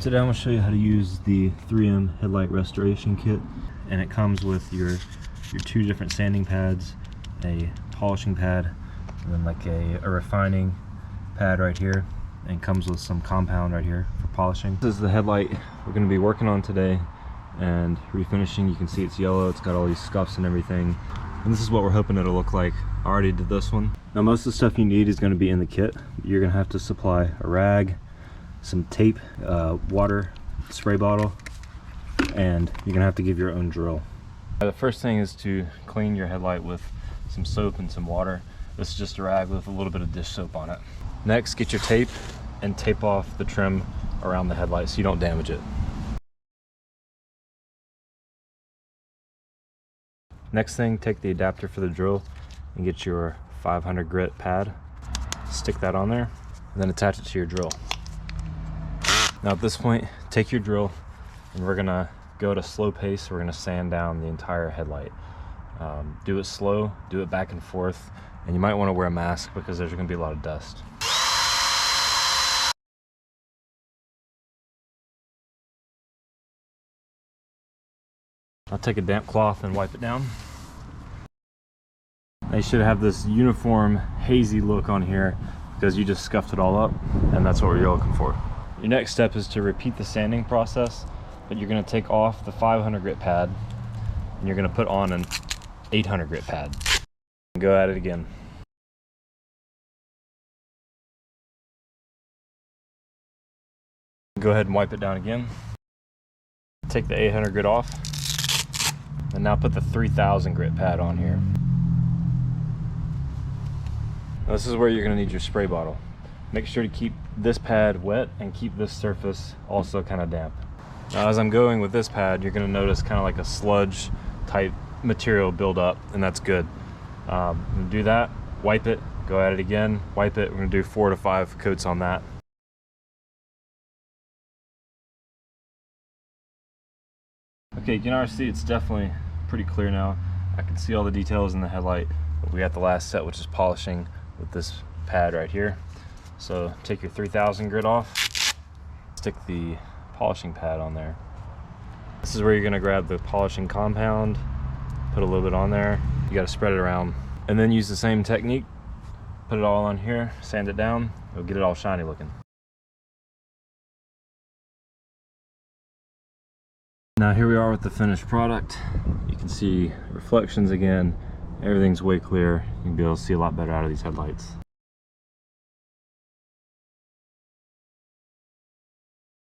Today I'm going to show you how to use the 3M Headlight Restoration Kit, and it comes with your two different sanding pads, a polishing pad, and then like a refining pad right here, and comes with some compound right here for polishing. This is the headlight we're going to be working on today and refinishing. You can see it's yellow, it's got all these scuffs and everything, and this is what we're hoping it'll look like. I already did this one. Now most of the stuff you need is going to be in the kit. You're going to have to supply a rag, some tape, water, spray bottle, and you're gonna have to give your own drill. The first thing is to clean your headlight with some soap and some water. This is just a rag with a little bit of dish soap on it. Next, get your tape and tape off the trim around the headlight so you don't damage it. Next thing, take the adapter for the drill and get your 500 grit pad, stick that on there, and then attach it to your drill. Now at this point, take your drill and we're gonna go at a slow pace. We're gonna sand down the entire headlight. Do it slow, do it back and forth, and you might wanna wear a mask because there's gonna be a lot of dust. I'll take a damp cloth and wipe it down. Now you should have this uniform, hazy look on here because you just scuffed it all up, and that's what you're looking for. Your next step is to repeat the sanding process, but you're going to take off the 500 grit pad and you're going to put on an 800 grit pad. And go at it again. Go ahead and wipe it down again. Take the 800 grit off, and now put the 3000 grit pad on here. Now this is where you're going to need your spray bottle. Make sure to keep this pad wet and keep this surface also kind of damp. Now as I'm going with this pad, you're going to notice kind of like a sludge type material build up, and that's good. Do that, wipe it, go at it again, wipe it. We're going to do 4 to 5 coats on that. Okay, you can already see it's definitely pretty clear now. I can see all the details in the headlight, but we got the last set, which is polishing with this pad right here. So take your 3000 grit off, stick the polishing pad on there. This is where you're gonna grab the polishing compound, put a little bit on there. You gotta spread it around. And then use the same technique, put it all on here, sand it down, it'll get it all shiny looking. Now here we are with the finished product. You can see reflections again, everything's way clear. You'll be able to see a lot better out of these headlights.